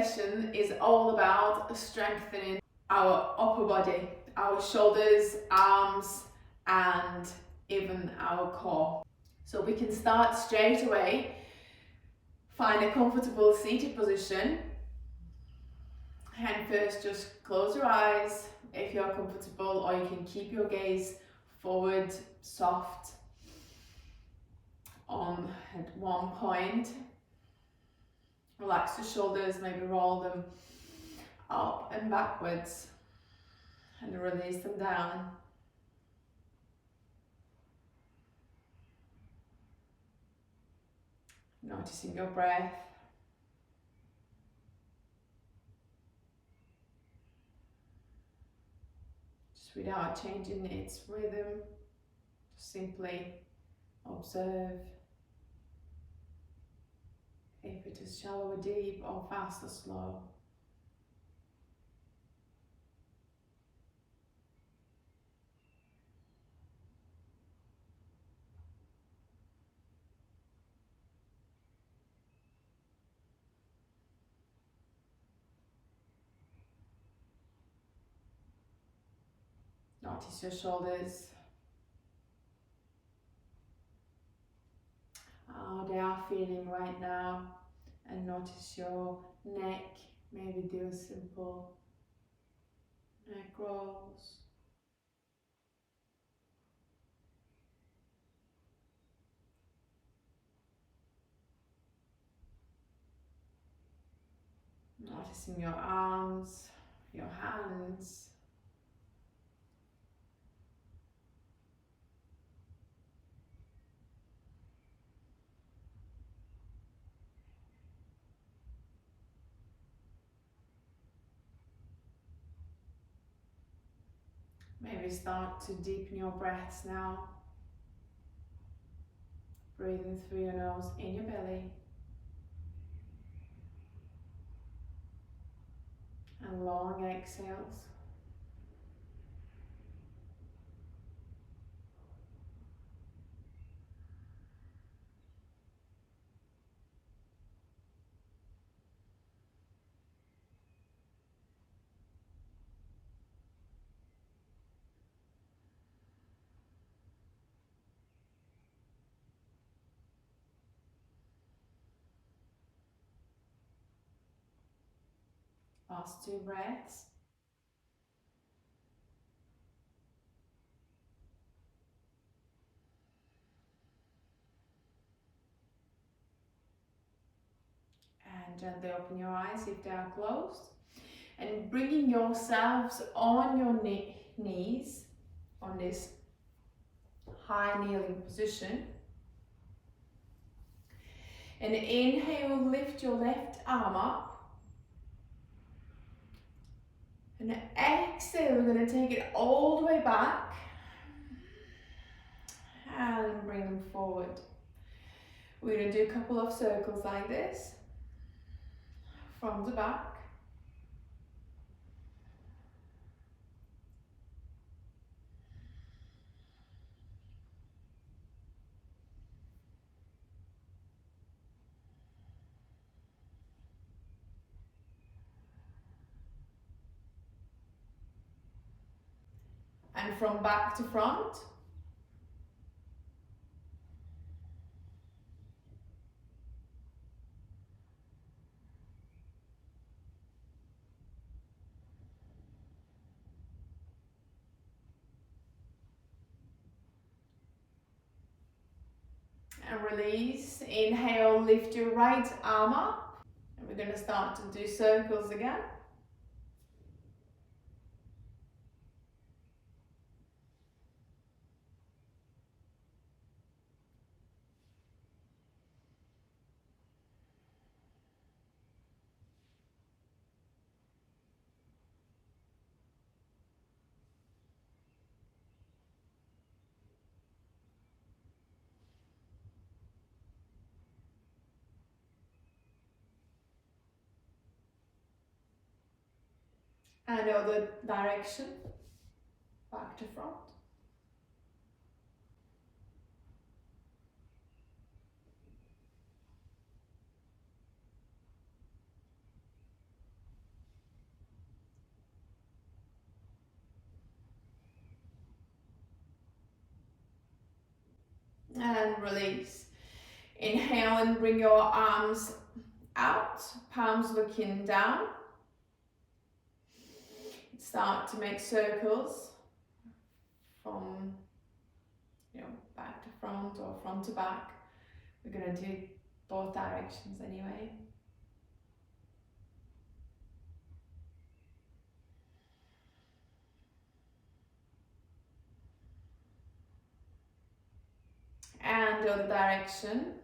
session is all about strengthening our upper body, our shoulders, arms, and even our core. So we can start straight away. Find a comfortable seated position. And first just close your eyes if you're comfortable, or you can keep your gaze forward, soft, on at one point. Relax the shoulders, maybe roll them up and backwards and release them down. Noticing your breath. Just without changing its rhythm, just simply observe if it is shallow or deep, or fast or slow. Notice your shoulders, how they are feeling right now, and notice your neck. Maybe do a simple neck rolls. Noticing your arms, your hands. Maybe start to deepen your breaths now. Breathing through your nose in your belly. And long exhales. Last 2 breaths. And gently open your eyes if they are closed. And bringing yourselves on your knees, on this high kneeling position. And inhale, lift your left arm up. And exhale, we're going to take it all the way back. And bring them forward. We're going to do a couple of circles like this. From the back. And from back to front. And release. Inhale, lift your right arm up. And we're going to start to do circles again. And other direction, back to front. and release. Inhale and bring your arms out, palms looking down. Start to make circles from back to front or front to back. We're going to do both directions anyway. And the other direction.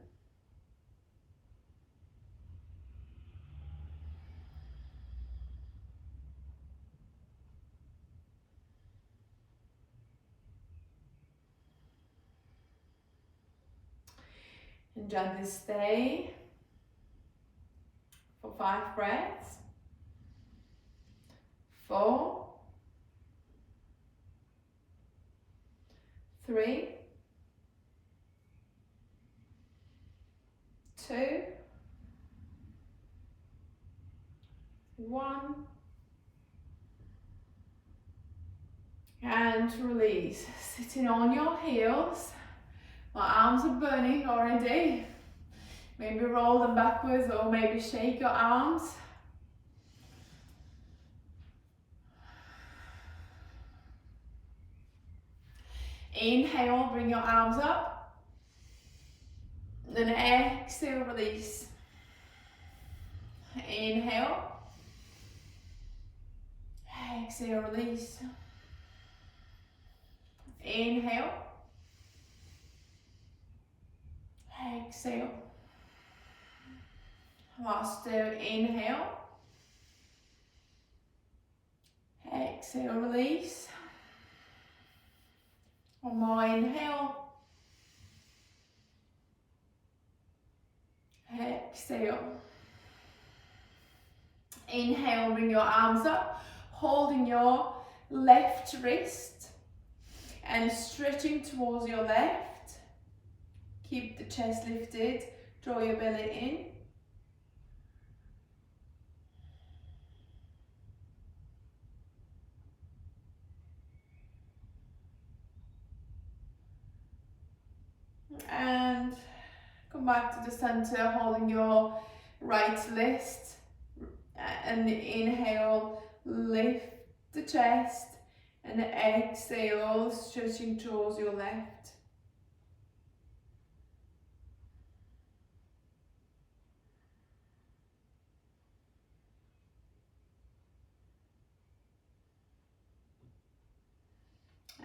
And gently stay for 5 breaths. 4, 3, 2, 1. And release. Sitting on your heels. My arms are burning already. Maybe roll them backwards or maybe shake your arms. Inhale, bring your arms up. Then exhale, release. Inhale. Exhale, release. Inhale. Exhale. Last two, inhale. Exhale, release. One more, inhale. Exhale. Inhale, bring your arms up, holding your left wrist and stretching towards your left. Keep the chest lifted, draw your belly in. And come back to the center, holding your right wrist. And inhale, lift the chest. And exhale, stretching towards your left.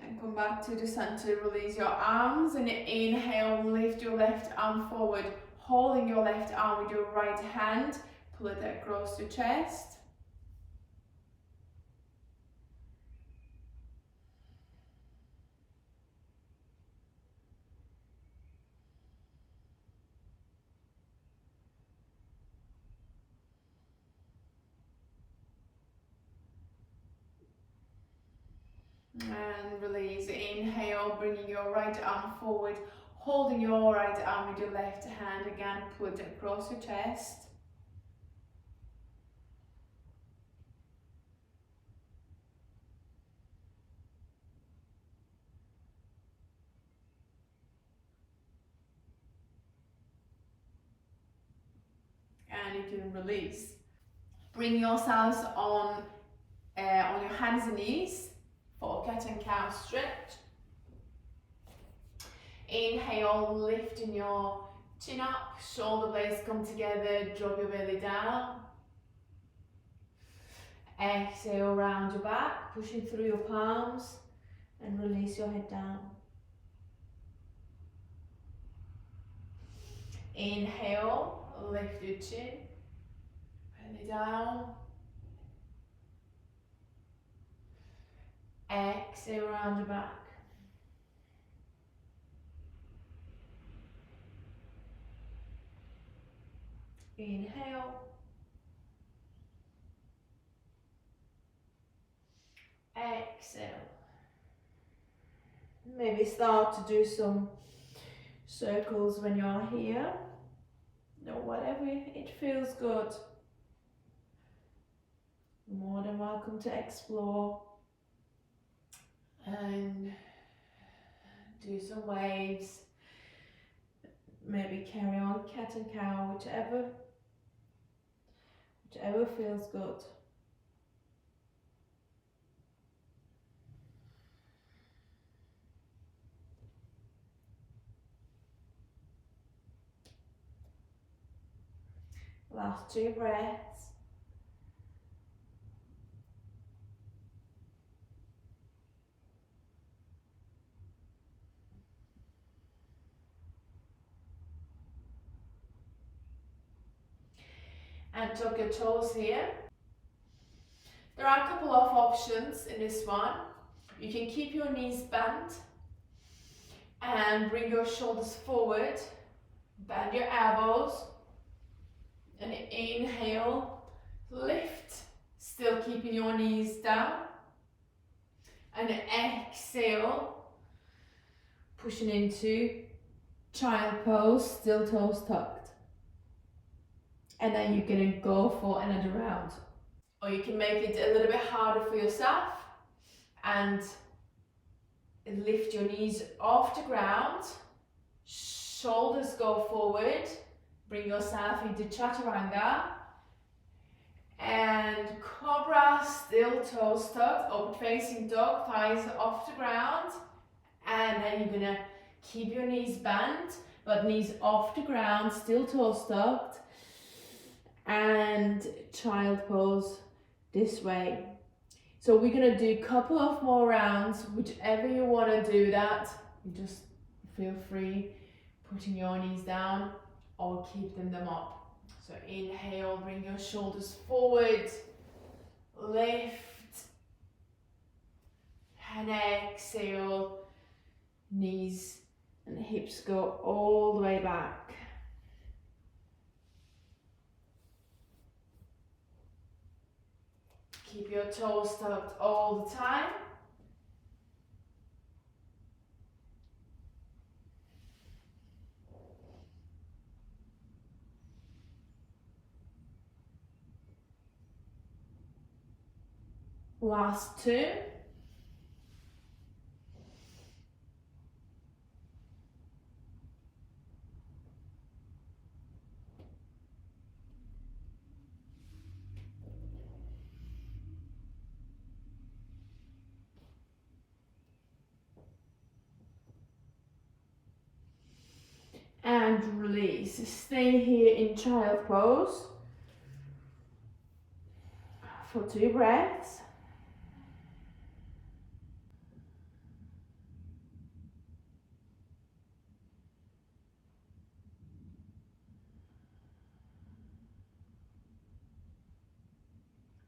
And come back to the center, release your arms and inhale, lift your left arm forward, holding your left arm with your right hand, pull it across the chest. And release. Inhale, bringing your right arm forward, holding your right arm with your left hand. Again, pull it across your chest. And you can release. Bring yourselves on your hands and knees for cat and cow stretch. Inhale, lifting your chin up, shoulder blades come together, drop your belly down. Exhale, round your back, pushing through your palms and release your head down. Inhale, lift your chin, belly down. Exhale, round your back. Inhale. Exhale. Maybe start to do some circles when you're here. Or whatever it feels good. More than welcome to explore. And do some waves. maybe carry on cat and cow, whichever feels good. Last 2 breaths. And tuck your toes here. There are a couple of options in this one. You can keep your knees bent and bring your shoulders forward. Bend your elbows. And inhale, lift, still keeping your knees down. And exhale, pushing into child pose, still toes tucked. And then you're gonna go for another round. Or you can make it a little bit harder for yourself and lift your knees off the ground, shoulders go forward, bring yourself into chaturanga, and cobra, still toes tucked, upward facing dog, thighs off the ground, and then you're gonna keep your knees bent, but knees off the ground, still toes tucked, and child pose this way. So we're gonna do a couple of more rounds, whichever you wanna do that, you just feel free putting your knees down or keeping them up. So inhale, bring your shoulders forward, lift, and exhale, knees and hips go all the way back. Keep your toes tucked all the time. Last 2. And release. Stay here in child pose for 2 breaths.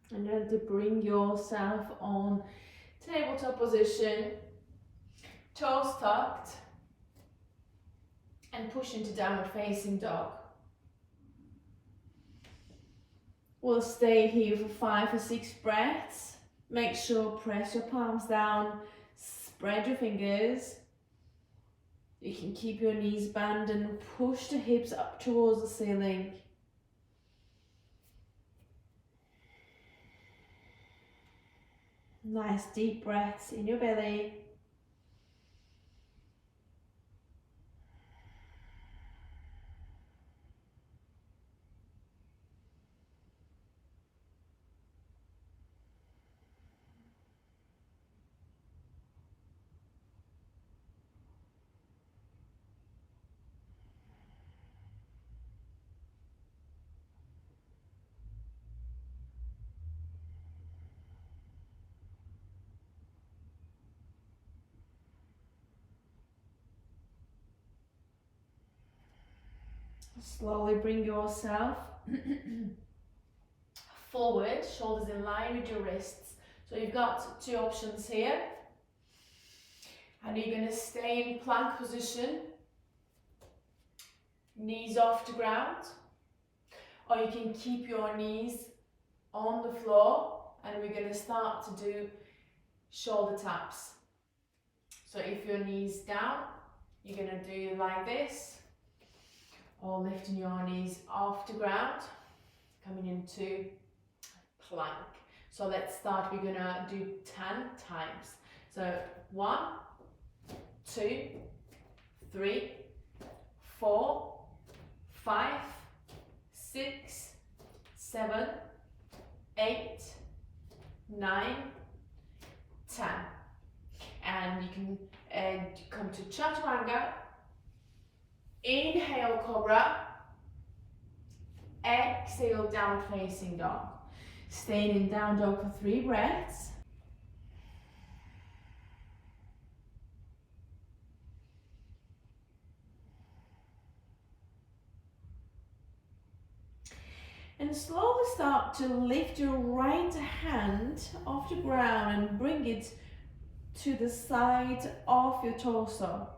And then to bring yourself on tabletop position, toes tucked, and push into downward facing dog. We'll stay here for 5 or 6 breaths. Make sure press your palms down, spread your fingers. You can keep your knees bent and push the hips up towards the ceiling. Nice deep breaths in your belly. Slowly bring yourself forward, shoulders in line with your wrists. So you've got 2 options here. And you're going to stay in plank position, knees off the ground. Or you can keep your knees on the floor and we're going to start to do shoulder taps. So if your knees down, you're going to do like this. Or lifting your knees off the ground, coming into plank. So let's start, we're gonna do 10 times. So 1, 2, 3, 4, 5, 6, 7, 8, 9, 10. And you can come to chaturanga. Inhale, cobra. Exhale, downward facing dog. Staying in down dog for 3 breaths. And slowly start to lift your right hand off the ground and bring it to the side of your torso.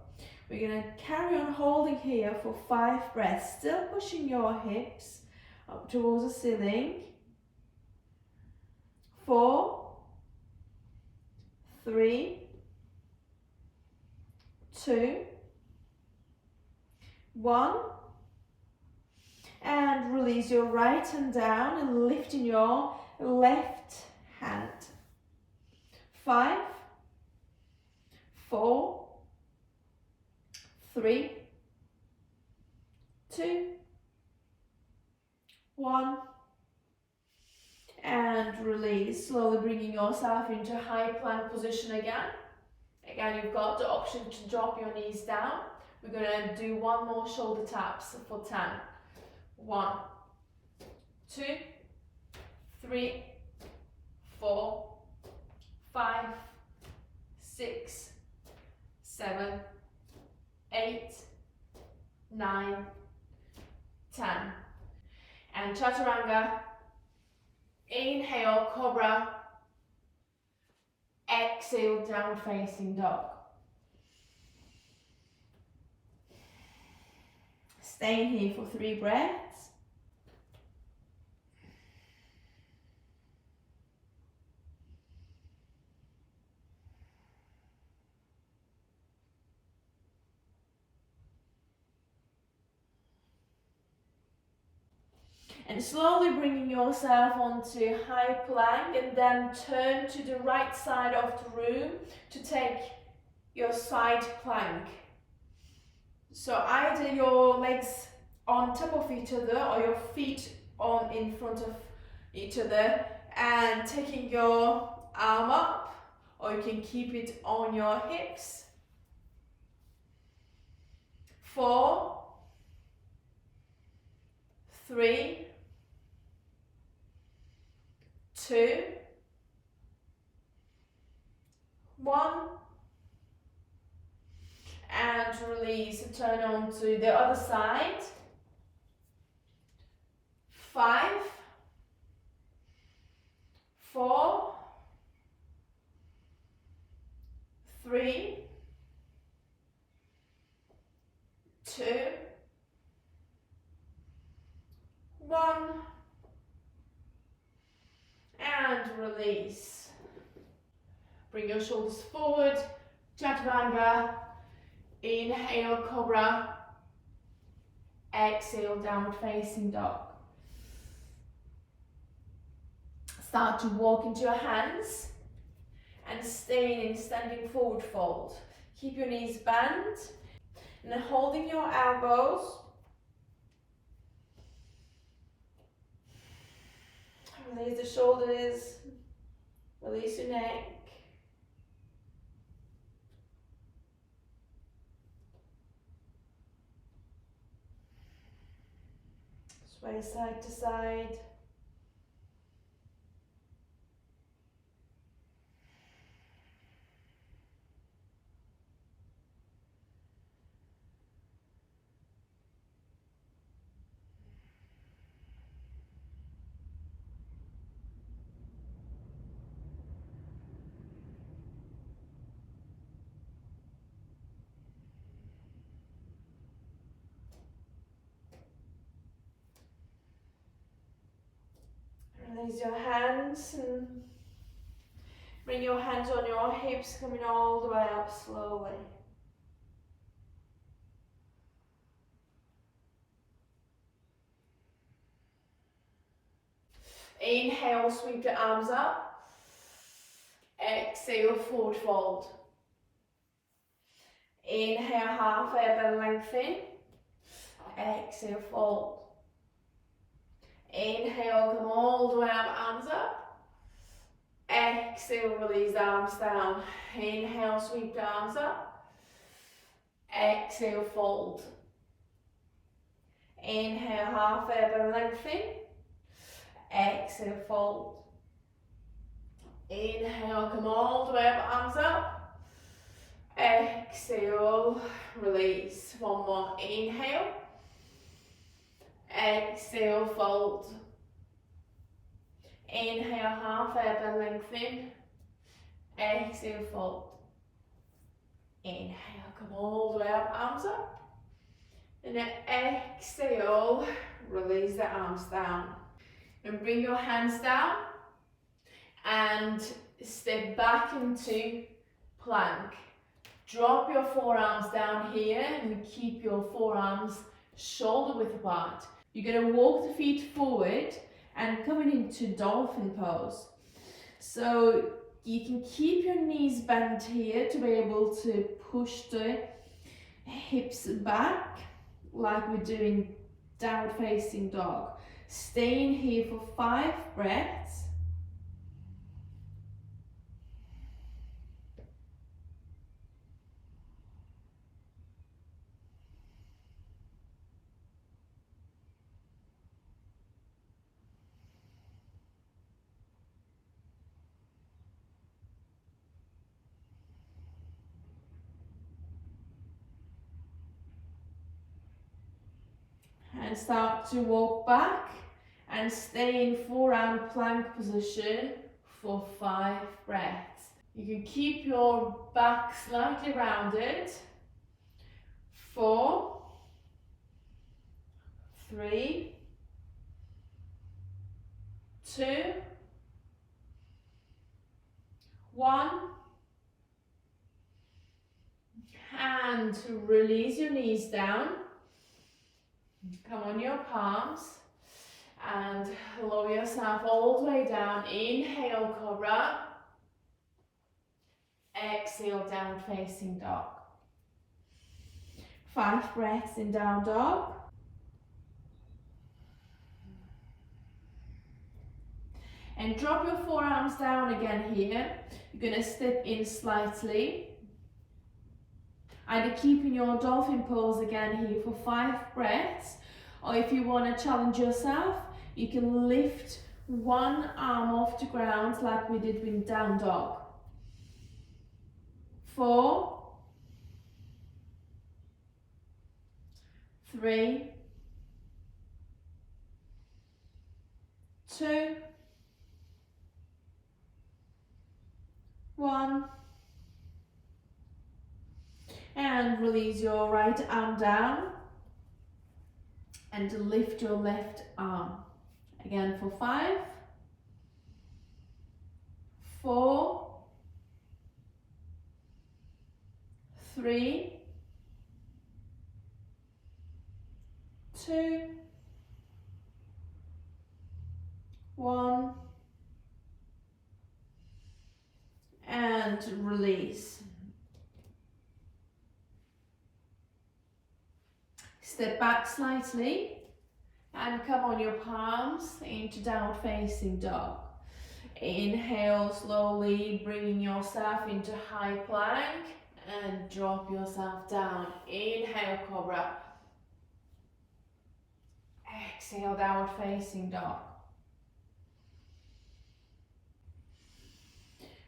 We're going to carry on holding here for 5 breaths, still pushing your hips up towards the ceiling. 4, 3, 2, 1. And release your right hand down and lifting your left hand. 5, 4, 3, 2, 1. And release, slowly bringing yourself into high plank position again. Again, you've got the option to drop your knees down. We're going to do 1 more shoulder taps for 10. 1, 2, 3, 4, 5, 6, 7, 8, 9, 10. And chaturanga. Inhale, cobra. Exhale, downward facing dog. Staying here for 3 breaths. And slowly bringing yourself onto high plank and then turn to the right side of the room to take your side plank. So either your legs on top of each other or your feet on in front of each other and taking your arm up, or you can keep it on your hips. 4, 3, 2, 1. And release, turn on to the other side. 5, 4, 3, 2, 1. And release. Bring your shoulders forward, chaturanga. Inhale, cobra. Exhale, downward facing dog. Start to walk into your hands and stay in standing forward fold. Keep your knees bent and then holding your elbows. Release the shoulders, release your neck. Sway side to side. Release your hands and bring your hands on your hips, coming all the way up slowly. Inhale, sweep the arms up. Exhale, forward fold. Inhale, halfway up and lengthen. exhale, fold. Inhale, come all the way up, arms up. Exhale, release arms down. Inhale, sweep the arms up. Exhale, fold. Inhale, half elbow lengthen. Exhale, fold. Inhale, come all the way up, arms up. Exhale, release. One more, inhale. Exhale, fold. Inhale, half elbow lengthen. Exhale, fold. Inhale, come all the way up, arms up. And then exhale, release the arms down. And bring your hands down and step back into plank. Drop your forearms down here and keep your forearms shoulder width apart. You're going to walk the feet forward and coming into dolphin pose. So you can keep your knees bent here to be able to push the hips back like we're doing downward facing dog. Stay in here for 5 breaths. And start to walk back and stay in forearm plank position for 5 breaths. You can keep your back slightly rounded. 4, 3, 2, 1. And release your knees down. Come on your palms and lower yourself all the way down. Inhale, cobra. Exhale, down facing dog. 5 breaths in down dog. And drop your forearms down again here. You're going to step in slightly. Either keeping your dolphin pose again here for 5 breaths, or if you want to challenge yourself, you can lift one arm off the ground like we did with down dog. 4, 3, 2, 1. And release your right arm down and lift your left arm. Again for 5, 4, 3, 2, 1. And release. Step back slightly and come on your palms into downward facing dog. Inhale slowly, bringing yourself into high plank and drop yourself down. Inhale, cobra. Exhale, downward facing dog.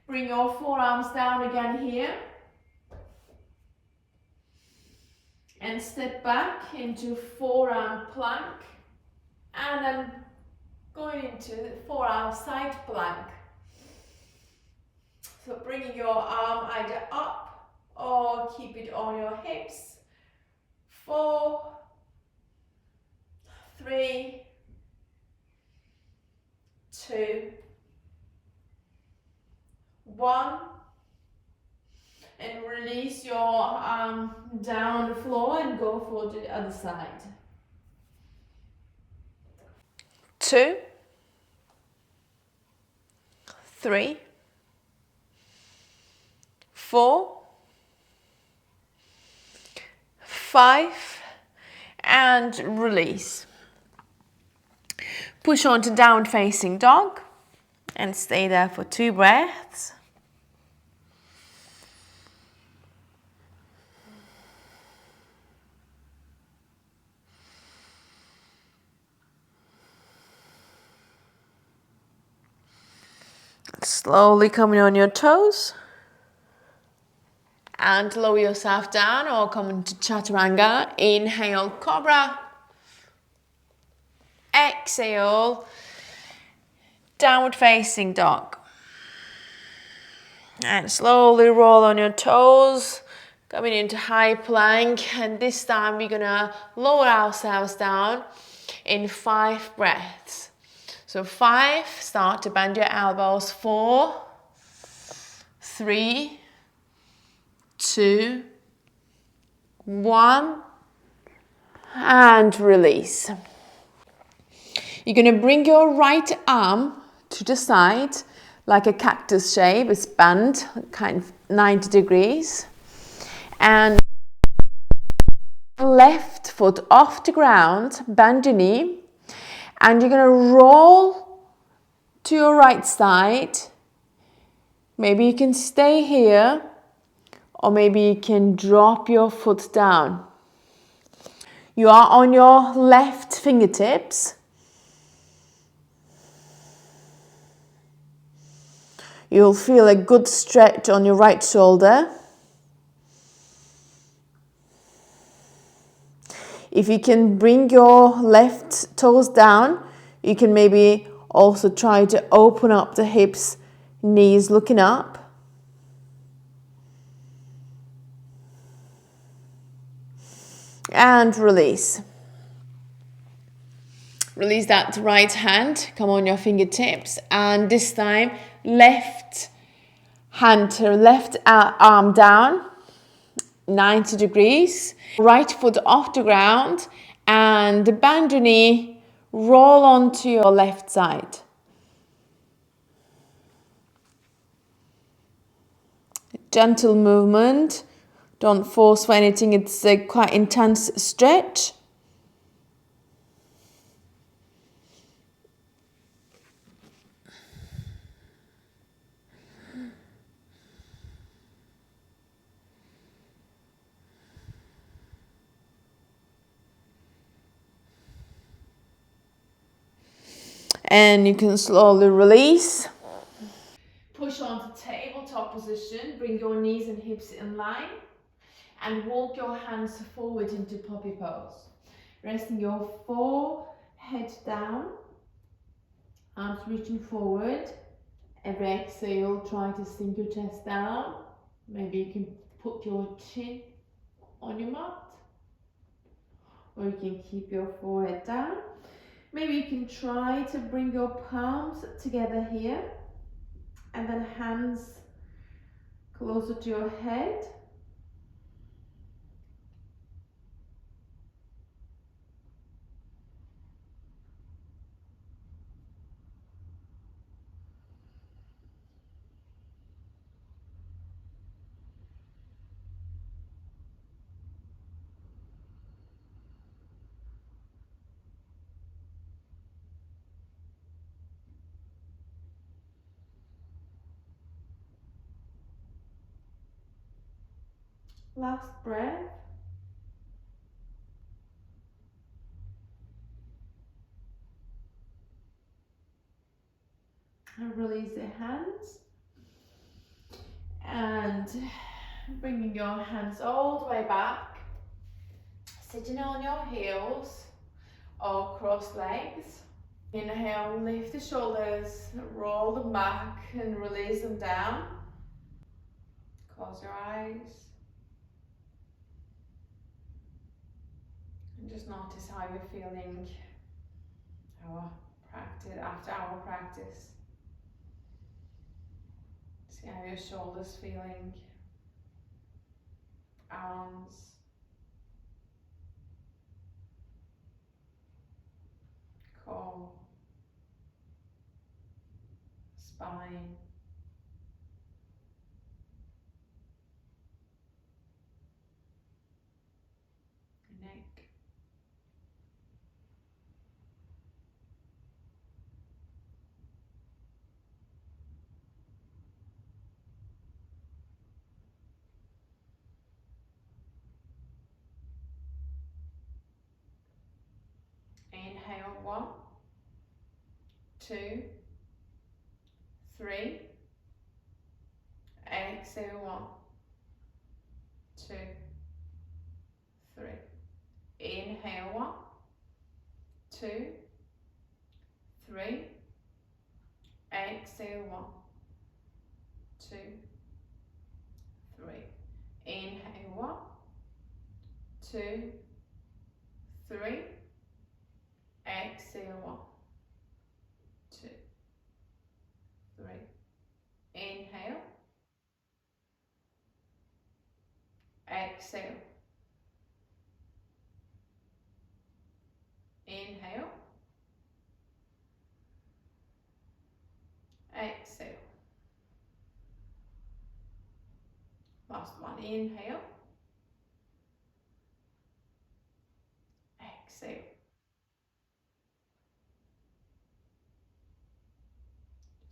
Bring your forearms down again here. And step back into forearm plank. And then going into forearm side plank. So bringing your arm either up or keep it on your hips. 4, 3, 2, 1. And release your arm down the floor and go for the other side. 2, 3, 4, 5, and release. Push on to downward facing dog and stay there for 2 breaths. Slowly coming on your toes and lower yourself down or come into chaturanga. Inhale, cobra. Exhale, downward facing dog. And slowly roll on your toes, coming into high plank. And this time we're gonna lower ourselves down in 5 breaths. So 5, start to bend your elbows. 4, 3, 2, 1, and release. You're going to bring your right arm to the side like a cactus shape. It's bent kind of 90 degrees. And left foot off the ground, bend your knee. And you're going to roll to your right side. Maybe you can stay here, or maybe you can drop your foot down. You are on your left fingertips. You'll feel a good stretch on your right shoulder. If you can bring your left toes down, you can maybe also try to open up the hips, knees looking up. And release. Release that right hand, come on your fingertips, and this time left hand to left arm down, 90 degrees. Right foot off the ground and bend your knee, roll onto your left side. Gentle movement, don't force for anything, it's a quite intense stretch. And you can slowly release. Push on to tabletop position, bring your knees and hips in line and walk your hands forward into puppy pose. Resting your forehead down, arms reaching forward. Every exhale, try to sink your chest down. Maybe you can put your chin on your mat, or you can keep your forehead down. Maybe you can try to bring your palms together here and then hands closer to your head. Last breath. And release the hands. And bringing your hands all the way back. Sitting on your heels or cross legs. Inhale, lift the shoulders, roll them back and release them down. Close your eyes. And just notice how you're feeling after our practice. See how your shoulders feeling, arms, core, spine, neck. 1, 2, 3. Exhale, 1, 2, 3. Inhale, 1, 2, 3. Exhale, 1, 2, 3. Inhale, 1, 2, 3. Exhale, 1, 2, 3. Inhale. Exhale. Inhale. Exhale. Last one. Inhale. Exhale.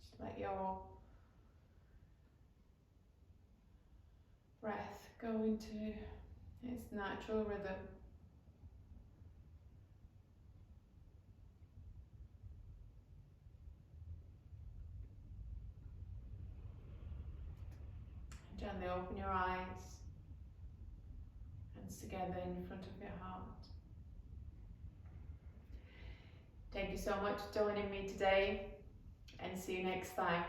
Just let your breath go into its natural rhythm. Gently open your eyes, hands together in front of your heart. Thank you so much for joining me today, and see you next time.